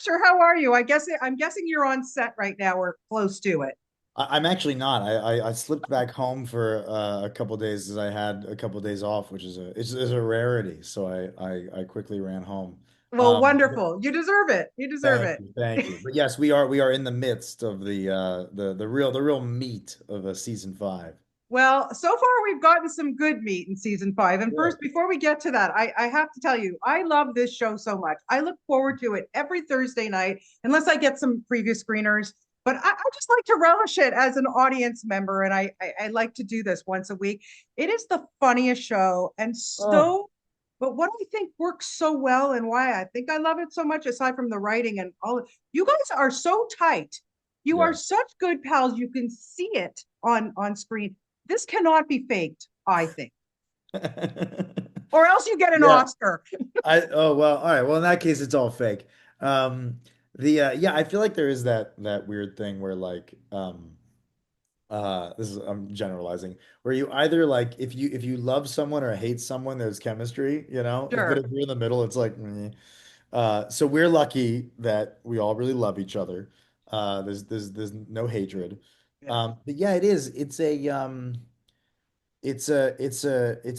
Sure, how are you? I'm guessing you're on set right now or close to it. I'm actually not. I slipped back home for a couple days as I had a couple days off, which is a rarity. So I quickly ran home. Well, But wonderful. You deserve it. You deserve thank it. you, thank you. But yes, we are in the midst of the real meat of a season five. Well, so far we've gotten some good meat in season five. And Good. first, before we get to that, I have to tell you, I love this show so much. I look forward to it every Thursday night, unless I get some previous screeners. But I just like to relish it as an audience member, and I like to do this once a week. It is the funniest show, and Oh, so. But what I think works so well, and why I think I love it so much, aside from the writing and all, you guys are so tight. You are yeah. such good pals. You can see it on screen. This cannot be faked, I think, or else you get an Yeah. Oscar. Oh well, all right. Well, in that case, it's all fake. Um, yeah, I feel like there is that weird thing where this is I'm generalizing, where you either like if you love someone or hate someone, there's chemistry, but Sure. if you're in the middle, it's like meh. So we're lucky that we all really love each other. There's no hatred. Yeah. But yeah, it is. It's a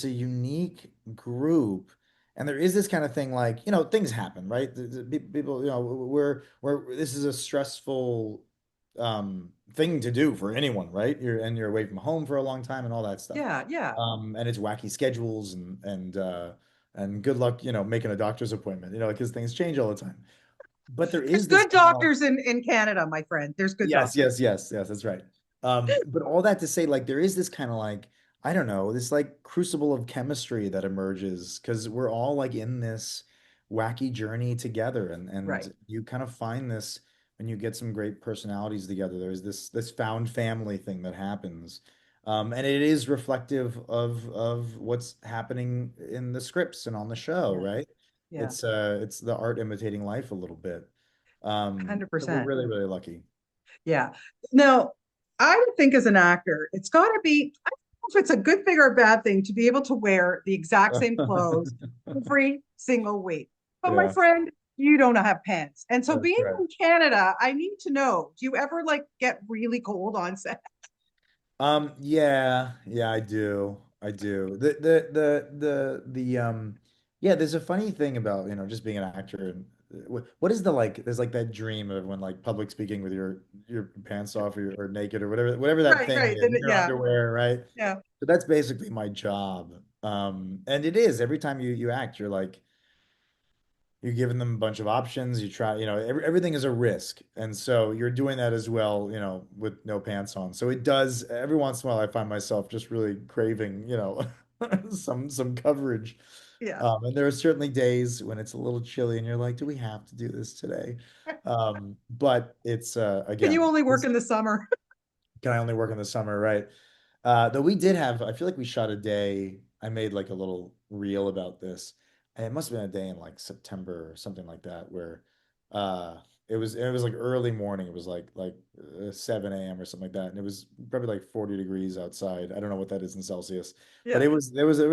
unique group, and there is this kind of thing, like, things happen, right? People, we're this is a stressful thing to do for anyone, right? You're away from home for a long time and all that stuff. Yeah. Yeah. And it's wacky schedules and good luck, making a doctor's appointment, because things change all the time. But there There's is this good kind of doctors in Canada, my friend. There's good Yes, doctors. yes, yes, yes, that's right. But all that to say, like, there is this kind of like, I don't know, this like crucible of chemistry that emerges because we're all like in this wacky journey together, and Right. you kind of find this when you get some great personalities together. There's this found family thing that happens. And it is reflective of what's happening in the scripts and on the show, Yeah. right? Yeah. It's the art imitating life a little bit. So we're 100%. really, really lucky. Yeah. Now, I would think as an actor, it's got to be, I don't know if it's a good thing or a bad thing to be able to wear the exact same clothes every single week. But my Yeah, friend, you don't have pants. And so that's being right. in Canada, I need to know, do you ever like get really cold on set? Yeah, I do. I do. Yeah, there's a funny thing about, just being an actor, and what is the like, there's like that dream of when like public speaking with your pants off, or naked, or whatever that Right, thing right. is, Then, in your yeah, underwear, right? yeah, So that's basically my job. And it is every time you act, you're giving them a bunch of options. You try, everything is a risk. And so you're doing that as well, with no pants on. So it does, every once in a while, I find myself just really craving, some coverage. yeah. And there are certainly days when it's a little chilly and you're like, do we have to do this today? But it's, Can you again, only work this in the summer? can I only work in the summer, right? Though we did have, I feel like we shot a day. I made like a little reel about this. And it must have been a day in like September or something like that, where uh it was like early morning. It was like 7 a.m. or something like that. And it was probably like 40 degrees outside. I don't know what that is in Celsius, but Yeah, there was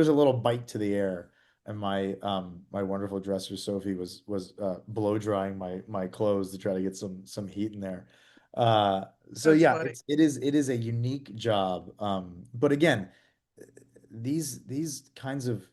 a little bite to the air. And my wonderful dresser Sophie was blow drying my clothes to try to get some heat in there. Uh, so that's yeah, funny. it is a unique job. But again, these kinds of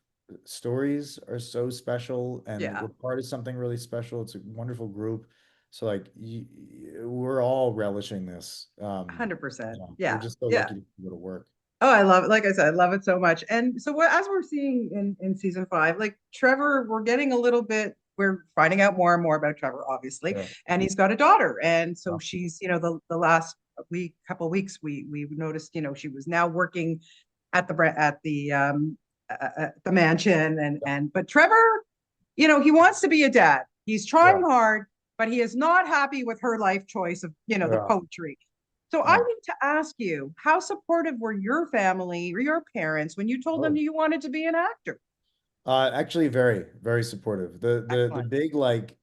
stories are so special, and Yeah, we're part of something really special. It's a wonderful group. So like we're all relishing this. 100%. We're Yeah, just so yeah. lucky to go to work. Oh, I love it. Like I said, I love it so much. And so what, as we're seeing in season five, like Trevor, we're getting a little bit, we're finding out more and more about Trevor, obviously. Yeah. And he's got a daughter. And so Yeah. she's, the last couple of weeks, we noticed, she was now working at the mansion, but Trevor, he wants to be a dad. He's trying Yeah. hard, but he is not happy with her life choice of, the Yeah. poetry. So I Yeah. need to ask you, how supportive were your family or your parents when you told them Oh. you wanted to be an actor? Actually, very, very supportive. The Excellent. big like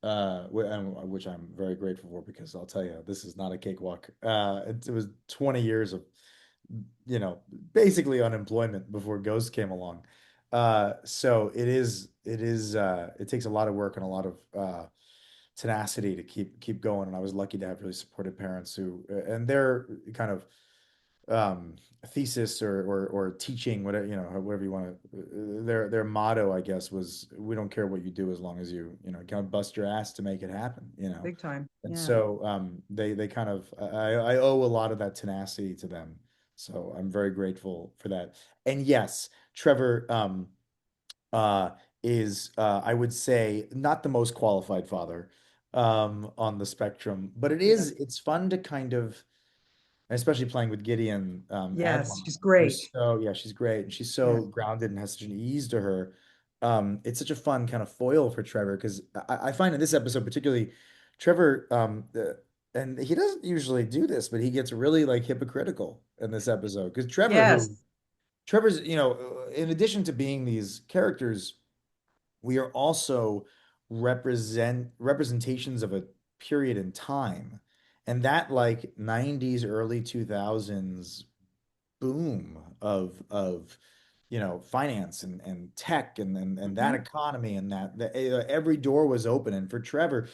which I'm very grateful for, because I'll tell you, this is not a cakewalk. It was 20 years of, you know, basically unemployment before Ghost came along. So it takes a lot of work and a lot of tenacity to keep going. And I was lucky to have really supportive parents who, and their kind of thesis or teaching, whatever, whatever you want to, their motto, I guess, was we don't care what you do as long as you kind of bust your ass to make it happen. Big time. And Yeah. so they kind of I owe a lot of that tenacity to them. So I'm very grateful for that. And yes, Trevor uh is I would say not the most qualified father on the spectrum, but Yeah. it's fun to kind of, and especially playing with Gideon and Yes, Lana, she's great. who's so, yeah, she's great. And she's Yeah. so grounded and has such an ease to her. It's such a fun kind of foil for Trevor because I find in this episode particularly, Trevor, and he doesn't usually do this, but he gets really like hypocritical in this episode because Yes. Trevor's, in addition to being these characters, we are also representations of a period in time. And that like 90s, early 2000s boom of finance and tech and that Hmm. economy and that every door was open. And for Trevor,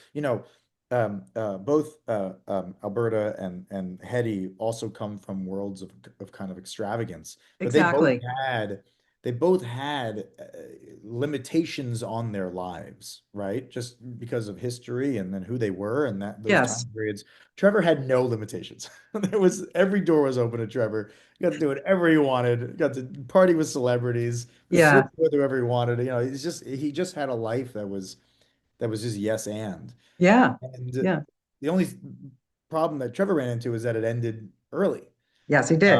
both Alberta and Hetty also come from worlds of kind of extravagance, but Exactly. they both had limitations on their lives, right? Just because of history and then who they were and that those time Yes. periods. Trevor had no limitations. There was every door was open to Trevor. He got to do whatever he wanted. He got to party with celebrities, sleep Yeah. with whoever he wanted. He just had a life that was just yes and. Yeah. And Yeah. the only problem that Trevor ran into is that it ended early. Yes, he did.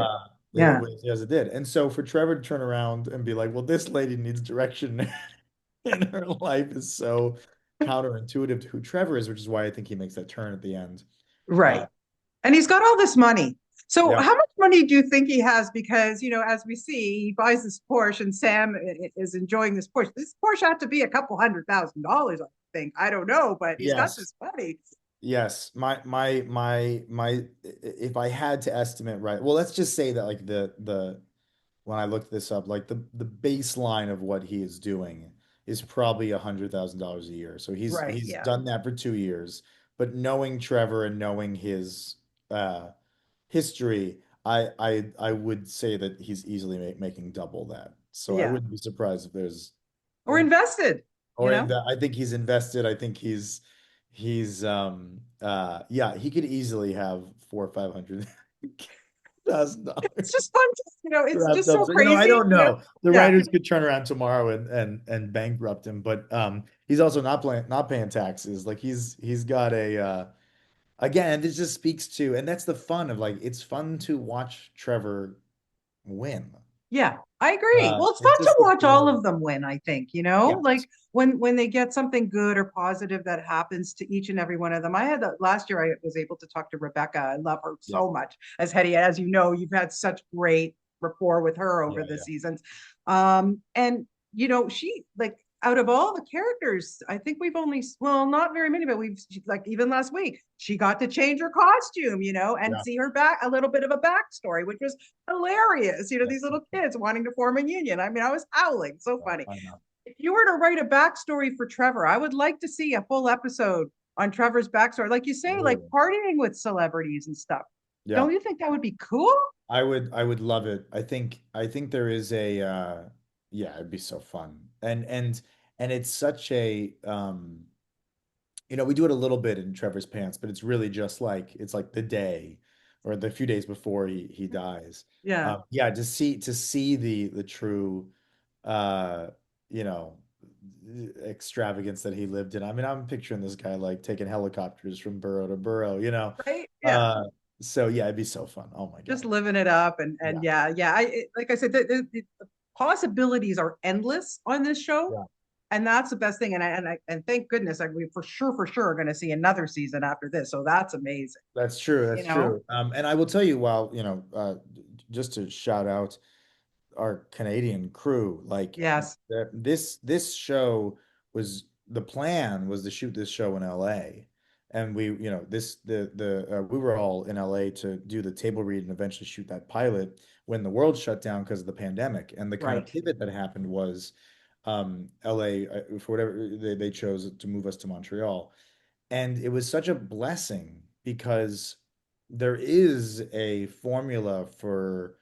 Yeah. As it did. And so for Trevor to turn around and be like, well, this lady needs direction in her life is so counterintuitive to who Trevor is, which is why I think he makes that turn at the end. Right. And he's got all this money. So Yeah. how much money do you think he has? Because, as we see, he buys this Porsche and Sam is enjoying this Porsche. This Porsche had to be a couple $100,000, I think. I don't know, but he's got Yes. this money. Yes, my if I had to estimate, right, well, let's just say that like the when I looked this up, like the baseline of what he is doing is probably $100,000 a year. So Right. he's Yeah. done that for 2 years. But knowing Trevor and knowing his uh history, I would say that he's easily making double that. So I Yeah. wouldn't be surprised if there's Or invested, or in the, I think he's invested. I think he's yeah, he could easily have four or 500,000 dollars It's just fun. It's wrapped just up. so So, I crazy. don't know. The Yeah. writers could turn around tomorrow and bankrupt him, but he's also not paying taxes. Like he's got a again, this just speaks to, and that's the fun of like it's fun to watch Trevor win. Yeah, I agree. Well, it's fun It's to just the watch all feeling. of them win, I think, Yes. like when they get something good or positive that happens to each and every one of them. I had last year I was able to talk to Rebecca. I love her Yeah. so much. As Hetty, as you know, you've had such great rapport with her over Yeah. the Yeah. seasons. And she like out of all the characters, I think we've only, well, not very many, but we've like even last week, she got to change her costume, and Yeah. see her back, a little bit of a backstory, which was hilarious. Yeah. These little kids wanting to form a union. I mean, I was howling. So Yeah, funny. I know. If you were to write a backstory for Trevor, I would like to see a full episode on Trevor's backstory. Like you say, like Oh. partying with celebrities and stuff. Yeah. Don't you think that would be cool? I would love it. I think there is a yeah, it'd be so fun. And it's such a we do it a little bit in Trevor's Pants, but it's really just like it's like the day or the few days before he dies. Yeah. Yeah, to see the true uh you know extravagance that he lived in. I mean, I'm picturing this guy like taking helicopters from borough to borough. Right. Yeah. Uh so yeah, it'd be so fun. Oh my Just God. living it up. And Yeah. yeah. Like I said, the possibilities are endless on this show. Yeah. And that's the best thing. And thank goodness, we for sure are going to see another season after this. So that's amazing. That's true. You That's know? true. And I will tell you, while just to shout out our Canadian crew, like Yes. this show was the plan was to shoot this show in LA, and we, this the we were all in LA to do the table read and eventually shoot that pilot when the world shut down because of the pandemic, and the kind of Right. pivot that happened was LA for whatever they chose to move us to Montreal. And it was such a blessing because there is a formula for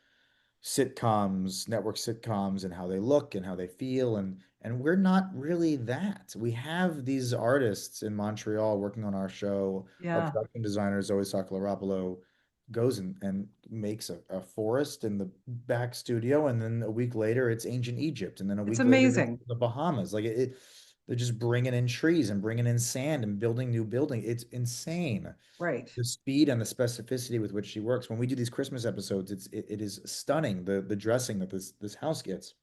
sitcoms, network sitcoms, and how they look and how they feel, and we're not really that. We have these artists in Montreal working on our show. Our Yeah, production designer, Zoe Sakalarapolo, goes and makes a forest in the back studio, and then a week later it's ancient Egypt, and then a it's week later it's amazing. the Bahamas. They're just bringing in trees and bringing in sand and building new building. It's insane Right. the speed and the specificity with which she works. When we do these Christmas episodes, it is stunning the dressing that this house gets.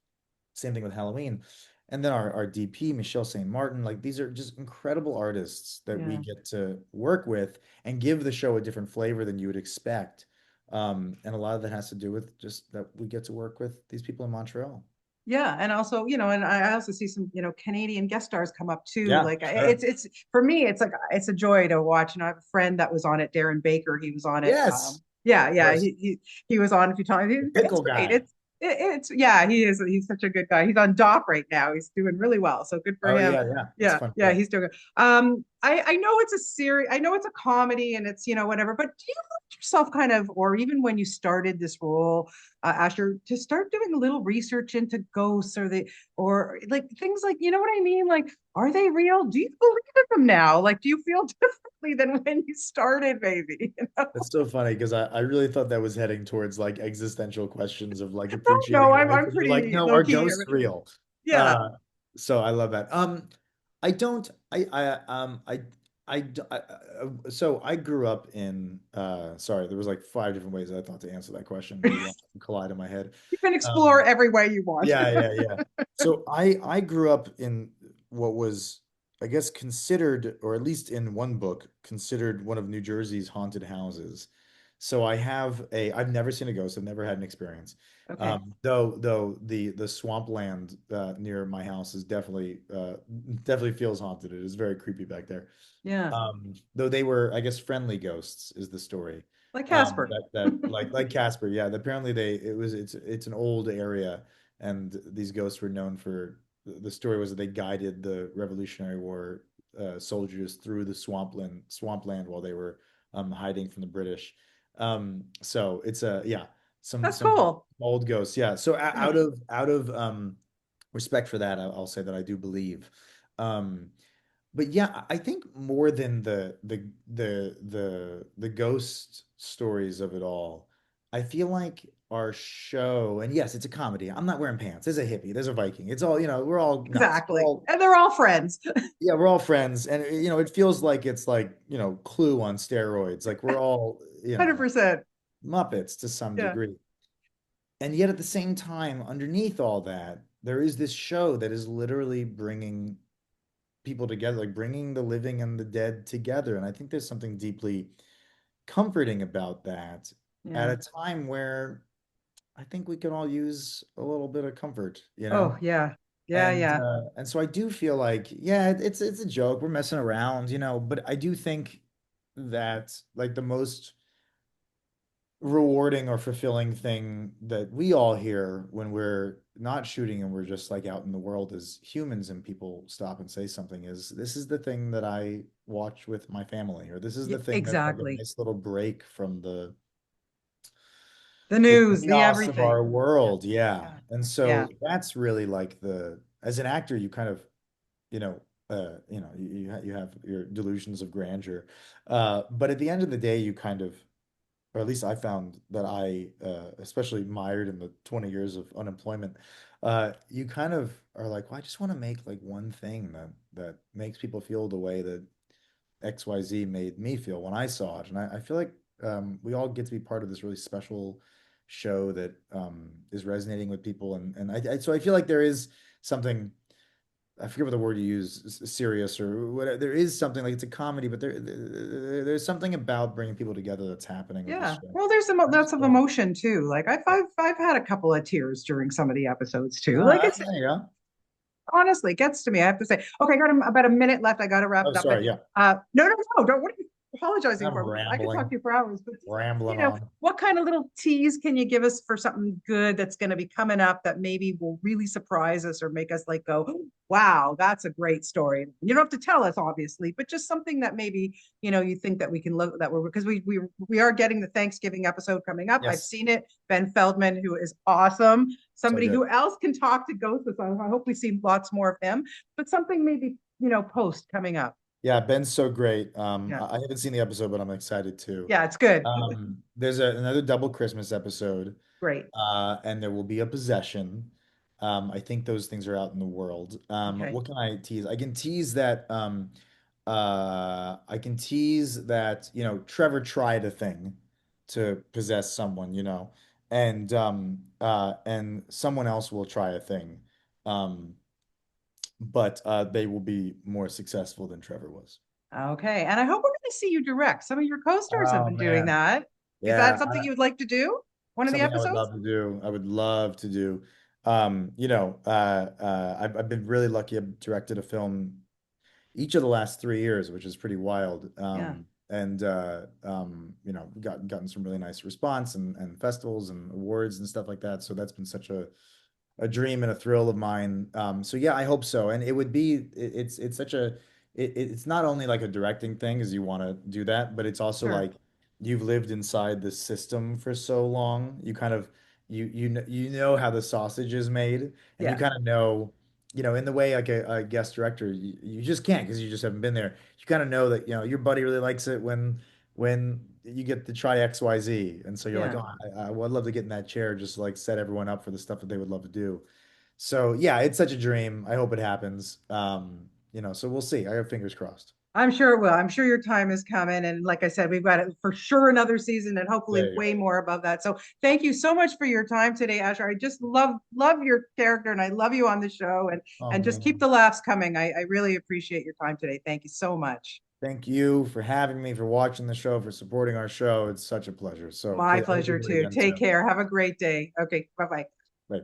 Same thing with Halloween. And then our DP, Michelle St. Martin, like these are just incredible artists that we Yeah. get to work with and give the show a different flavor than you would expect. And a lot of that has to do with just that we get to work with these people in Montreal. Yeah, and also, and I also see some, Canadian guest stars come up too. Yeah, Like sure. it's for me, it's like it's a joy to watch. I have a friend that was on it, Darren Baker. He was on it. Yes, Yeah, of yeah, course. he was on a few times. The It's pickle great. guy. It's yeah, he is. He's such a good guy. He's on doc right now. He's doing really well. So good for Oh him. yeah, yeah. It's Yeah, fun yeah, show. he's doing good. I know it's a series. I know it's a comedy, and it's whatever. But do you find yourself kind of, or even when you started this role, Asher, to start doing a little research into ghosts or like things like, you know what I mean? Like, are they real? Do you believe in them now? Like, do you feel differently than when you started, maybe? That's so funny because I really thought that was heading towards like existential questions of like No, no, appreciating life. I'm And you're like, pretty no, low are key. ghosts real? Yeah, Uh, so I love that. I don't, so I grew up in, sorry, there was like five different ways I thought to answer that question, but you one collide in my head. can explore Um, every way you want. yeah. So I grew up in what was, I guess, considered, or at least in one book, considered one of New Jersey's haunted houses. So I've never seen a ghost. I've never had an experience. Okay. Though the swampland near my house is definitely feels haunted. It is very creepy back there. Yeah, Though they were, I guess, friendly ghosts is the story. like Casper. That like Casper, yeah. Apparently it's an old area, and these ghosts were known for the story was that they guided the Revolutionary War soldiers through the swampland while they were hiding from the British. So it's a yeah That's some cool. old ghosts, yeah. So Yeah, out of respect for that, I'll say that I do believe. Um, but yeah, I think more than the ghost stories of it all, I feel like our show, and yes, it's a comedy. I'm not wearing pants. There's a hippie, there's a Viking. It's all, we're all nuts. exactly. And they're all friends. Yeah, we're all friends. And it feels like it's like, Clue on steroids. Like we're all, 100%. Muppets to some Yeah. degree. And yet at the same time, underneath all that, there is this show that is literally bringing people together, like bringing the living and the dead together. And I think there's something deeply comforting about that at Yeah. a time where I think we can all use a little bit of comfort, you Oh, know? yeah. Yeah, yeah. And so I do feel like, yeah, it's a joke. We're messing around, but I do think that like the most rewarding or fulfilling thing that we all hear when we're not shooting and we're just like out in the world as humans and people stop and say something is this is the thing that I watch with my family, or this is Yeah, the thing that's like a exactly. nice little break from The the news, the chaos of everything. our Yeah. world. Yeah. Yeah. And Yeah. so that's really like as an actor, you kind of, you know, you have your delusions of grandeur. But at the end of the day, you kind of, or at least I found that especially mired in the 20 years of unemployment, you kind of are like, well, I just want to make like one thing that makes people feel the way that XYZ made me feel when I saw it. And I feel like we all get to be part of this really special show that is resonating with people. And so I feel like there is something, I forget what the word you use, serious or whatever. There is something like it's a comedy, but there's something about bringing people together that's happening with this Yeah. show. Well, there's lots of So, emotion too. Like I've had a couple of tears during some of the episodes too. all Like right, it's there you go. honestly it gets to me. I have to say, okay, I got about a minute left. I got to wrap Oh, it up. But sorry. Yeah. no, don't worry. apologizing I'm for because I could talk to rambling, you for hours. But just, rambling on. what kind of little tease can you give us for something good that's going to be coming up that maybe will really surprise us or make us like go, wow, that's a great story. You don't have to tell us, obviously, but just something that maybe you think that we can look that we're because we are getting the Thanksgiving episode coming up. I've Yes, seen it. Ben Feldman, who is awesome, so somebody good. who else can talk to ghosts. So I hope we see lots more of him, but something maybe post coming up. Yeah, Ben's so great. Yeah, I haven't seen the episode, but I'm excited to. yeah, it's good. There's another double Christmas episode, Great. and there will be a possession. I think those things are out in the world. Okay. What can I tease? I can tease that. I can tease that. Trevor tried a thing to possess someone. And someone else will try a thing. Um, but they will be more successful than Trevor was. Okay. And I hope we're going to see you direct. Some of your co-stars have Oh been doing man. that. Is that Yeah, something you would like to do? One of the something I would episodes? love to do. I would love to do. I've been really lucky. I've directed a film each of the last 3 years, which is pretty wild. Yeah. Gotten some really nice response and festivals and awards and stuff like that. So that's been such a dream and a thrill of mine. So yeah, I hope so. And it would be it's such a it's not only like a directing thing as you want to do that, but it's also Sure. like you've lived inside the system for so long. You kind of you know how the sausage is made, and you Yeah. kind of know, in the way like a guest director, you just can't because you just haven't been there. You kind of know that, your buddy really likes it when you get to try XYZ. And so you're like, Yeah. oh, I would love to get in that chair, just like set everyone up for the stuff that they would love to do. So yeah, it's such a dream. I hope it happens. So we'll see. I have fingers crossed. I'm sure it will. I'm sure your time is coming. And like I said, we've got it for sure another season and hopefully There you way go. more above that. So thank you so much for your time today, Asher. I just love your character and I love you on the show Oh and just keep man. the laughs coming. I really appreciate your time today. Thank you so much. Thank you for having me, for watching the show, for supporting our show. It's such a pleasure. So My please, I hope we pleasure do it too. again Take soon. care. Have a great day. Okay. Bye bye. Bye.